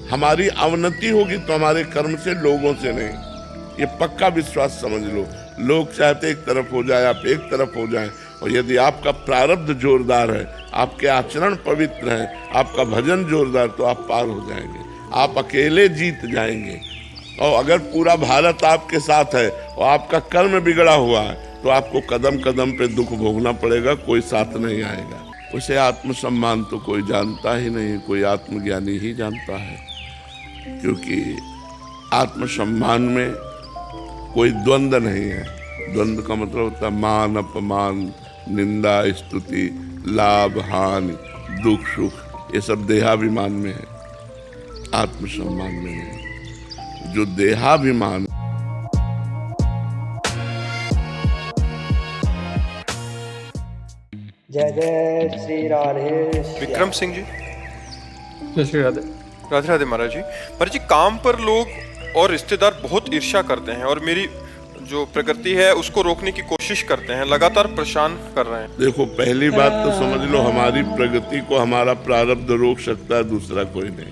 हमारी अवनति होगी तो हमारे कर्म से, लोगों से नहीं। ये पक्का विश्वास समझ लो। लोग चाहते एक तरफ हो जाए, आप एक तरफ हो जाएं, और यदि आपका प्रारब्ध जोरदार है, आपके आचरण पवित्र हैं, आपका भजन जोरदार, तो आप पार हो जाएंगे, आप अकेले जीत जाएंगे। और अगर पूरा भारत आपके साथ है और आपका कर्म बिगड़ा हुआ है, तो आपको कदम कदम पे दुख भोगना पड़ेगा, कोई साथ नहीं आएगा। उसे आत्मसम्मान तो कोई जानता ही नहीं, कोई आत्मज्ञानी ही जानता है। क्योंकि आत्मसम्मान में कोई द्वंद्व नहीं है। द्वंद्व का मतलब होता है मान अपमान, निंदा स्तुति, लाभ हानि, दुख सुख, ये सब देहाभिमान में है, आत्मसम्मान में नहीं। जो देहाभिमान जय जय श्री राधे। विक्रम सिंह जी, जय श्री राधे। राधे राधे महाराज जी। महाराज जी, काम पर लोग और रिश्तेदार बहुत ईर्ष्या करते हैं और मेरी जो प्रकृति है उसको रोकने की कोशिश करते हैं, लगातार परेशान कर रहे हैं। देखो, पहली बात तो समझ लो, हमारी प्रगति को हमारा प्रारब्ध रोक सकता है, दूसरा कोई नहीं।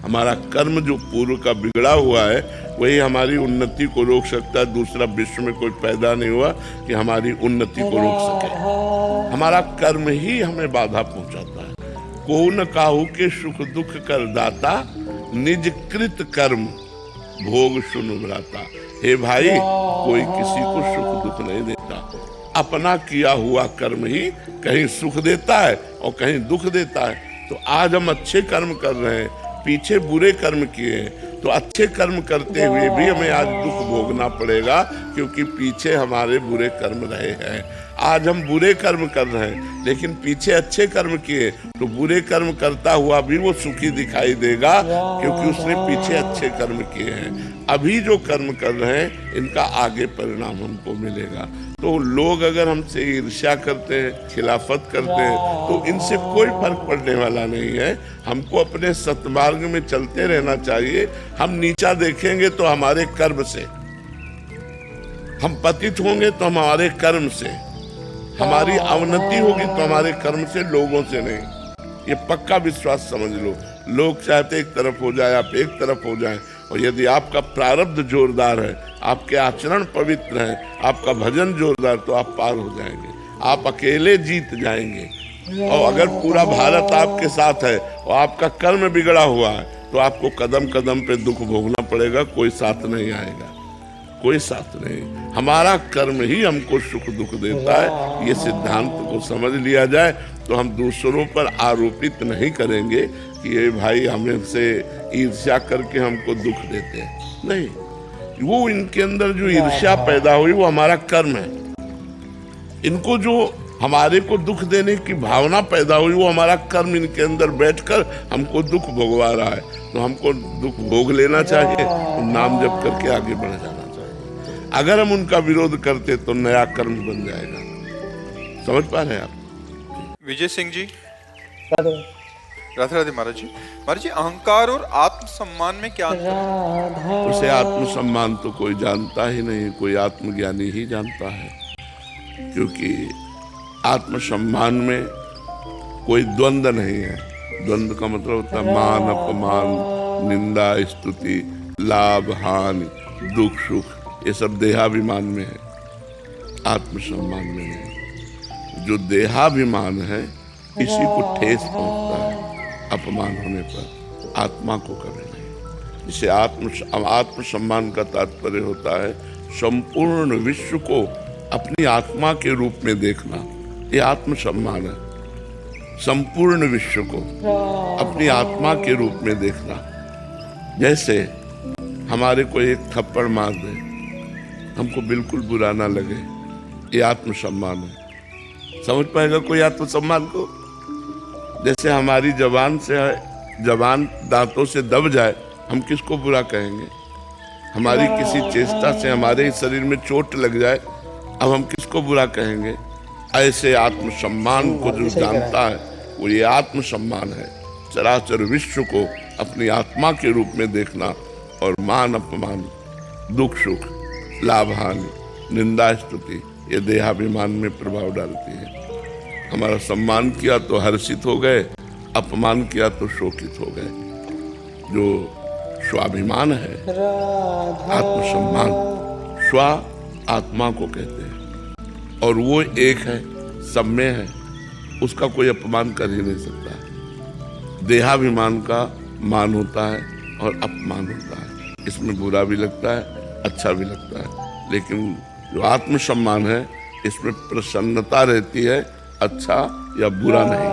हमारा कर्म जो पूर्व का बिगड़ा हुआ है वही हमारी उन्नति को रोक सकता है, दूसरा विश्व में कोई पैदा नहीं हुआ कि हमारी उन्नति को रोक सके। हमारा कर्म ही हमें बाधा पहुंचाता है। को न काहू के सुख दुख कर दाता, निज कृत कर्म भोग सुन भ्राता। हे भाई, कोई किसी को सुख दुख नहीं देता, अपना किया हुआ कर्म ही कहीं सुख देता है और कहीं दुख देता है। तो आज हम अच्छे कर्म कर रहे हैं, पीछे बुरे कर्म किए हैं, तो अच्छे कर्म करते हुए भी हमें आज दुख भोगना पड़ेगा, क्योंकि पीछे हमारे बुरे कर्म रहे हैं। आज हम बुरे कर्म कर रहे हैं, लेकिन पीछे अच्छे कर्म किए, तो बुरे कर्म करता हुआ भी वो सुखी दिखाई देगा, क्योंकि उसने पीछे अच्छे कर्म किए हैं। अभी जो कर्म कर रहे हैं, इनका आगे परिणाम हमको मिलेगा। तो लोग अगर हमसे ईर्ष्या करते हैं, खिलाफत करते हैं, तो इनसे कोई फर्क पड़ने वाला नहीं है। हमको अपने सत्मार्ग में चलते रहना चाहिए। हम नीचा देखेंगे तो हमारे कर्म से, हम पतित होंगे तो हमारे कर्म से, हमारी अवनति होगी तो हमारे कर्म से, लोगों से नहीं। ये पक्का विश्वास समझ लो। लोग चाहते एक तरफ हो जाए, आप एक तरफ हो जाएं, और यदि आपका प्रारब्ध जोरदार है, आपके आचरण पवित्र हैं, आपका भजन जोरदार, तो आप पार हो जाएंगे, आप अकेले जीत जाएंगे। और अगर पूरा भारत आपके साथ है और आपका कर्म बिगड़ा हुआ है, तो आपको कदम कदम पे दुख भोगना पड़ेगा, कोई साथ नहीं आएगा, कोई साथ नहीं। हमारा कर्म ही हमको सुख दुख देता है। ये सिद्धांत को समझ लिया जाए तो हम दूसरों पर आरोपित नहीं करेंगे कि ये भाई हमें से ईर्ष्या करके हमको दुख देते हैं। नहीं, वो इनके अंदर जो ईर्ष्या पैदा हुई वो हमारा कर्म है। इनको जो हमारे को दुख देने की भावना पैदा हुई वो हमारा कर्म इनके अंदर बैठकर हमको दुख भोगवा रहा है। तो हमको दुख भोग लेना चाहिए, तो नाम जप करके आगे बढ़ जाना चाहिए। अगर हम उनका विरोध करते तो नया कर्म बन जाएगा। समझ पा रहे हैं आप? विजय सिंह जी, राधे राधे महाराज जी। महाराज जी, अहंकार और आत्मसम्मान में क्या अंतर है? उसे आत्मसम्मान तो कोई जानता ही नहीं, कोई आत्मज्ञानी ही जानता है। क्योंकि आत्मसम्मान में कोई द्वंद्व नहीं है। द्वंद्व का मतलब होता है मान अपमान, निंदा स्तुति, लाभ हानि, दुख सुख, ये सब देहाभिमान में है, आत्मसम्मान में नहीं। जो देहाभिमान है, इसी को ठेस पहुंचता है अपमान होने पर, आत्मा को कभी नहीं। इसे आत्मसम्मान का तात्पर्य होता है संपूर्ण विश्व को अपनी आत्मा के रूप में देखना। ये आत्मसम्मान है। संपूर्ण विश्व को अपनी आत्मा के रूप में देखना। जैसे हमारे को एक थप्पड़ मार दे, हमको बिल्कुल बुरा ना लगे, ये आत्मसम्मान है। समझ पाएगा कोई आत्मसम्मान को? जैसे हमारी जबान दांतों से दब जाए, हम किसको बुरा कहेंगे? हमारी किसी चेष्टा से हमारे शरीर में चोट लग जाए, अब हम किसको बुरा कहेंगे? ऐसे आत्मसम्मान को जो जानता है वो ये आत्मसम्मान है। चराचर विश्व को अपनी आत्मा के रूप में देखना और मान अपमान, दुख सुख, लाभ हानि, निंदा स्तुति, ये देहाभिमान में प्रभाव डालती है। हमारा सम्मान किया तो हर्षित हो गए, अपमान किया तो शोकित हो गए। जो स्वाभिमान है, आत्मसम्मान, स्व आत्मा को कहते हैं और वो एक है, सब में है, उसका कोई अपमान कर ही नहीं सकता। देहाभिमान का मान होता है और अपमान होता है, इसमें बुरा भी लगता है, अच्छा भी लगता है, लेकिन जो आत्मसम्मान है इसमें प्रसन्नता रहती है, अच्छा या बुरा नहीं।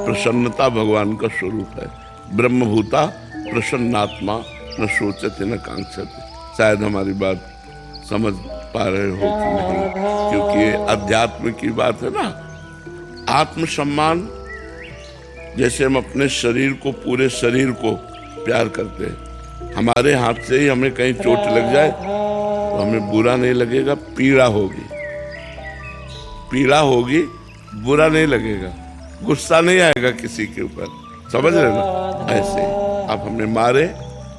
प्रसन्नता भगवान का स्वरूप है। ब्रह्मभूता प्रसन्नात्मा न सोचते न कांक्षते। शायद हमारी बात समझ पा रहे हो कि नहीं, क्योंकि ये अध्यात्म की बात है ना। आत्मसम्मान, जैसे हम अपने शरीर को, पूरे शरीर को प्यार करते हैं, हमारे हाथ से ही हमें कहीं चोट लग जाए तो हमें बुरा नहीं लगेगा, पीड़ा होगी, पीड़ा होगी, बुरा नहीं लगेगा, गुस्सा नहीं आएगा किसी के ऊपर, समझ रहे ना। ऐसे आप हमें मारे,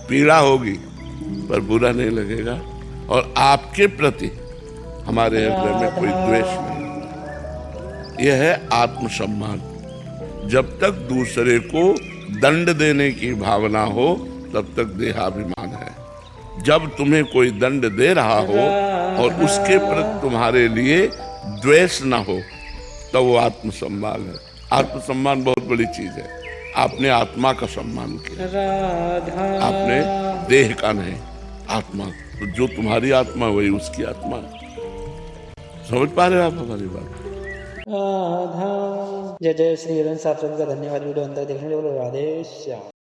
पीड़ा होगी पर बुरा नहीं लगेगा, और आपके प्रति हमारे हृदय में कोई द्वेष नहीं। यह है आत्मसम्मान। जब तक दूसरे को दंड देने की भावना हो तब तक देहाभिमान है। जब तुम्हें कोई दंड दे रहा हो और उसके प्रति तुम्हारे लिए द्वेष ना हो तो वो आत्मसम्मान है। आत्मसम्मान बहुत बड़ी चीज है। आपने आत्मा का सम्मान किया, आपने देह का नहीं, आत्मा। तो जो तुम्हारी आत्मा वही उसकी आत्मा। समझ पा रहे हो आप हमारी बात? जय जय श्री हरिवंश। आप सभी का धन्यवाद वीडियो अंत तक देखने के लिए। राधे श्याम।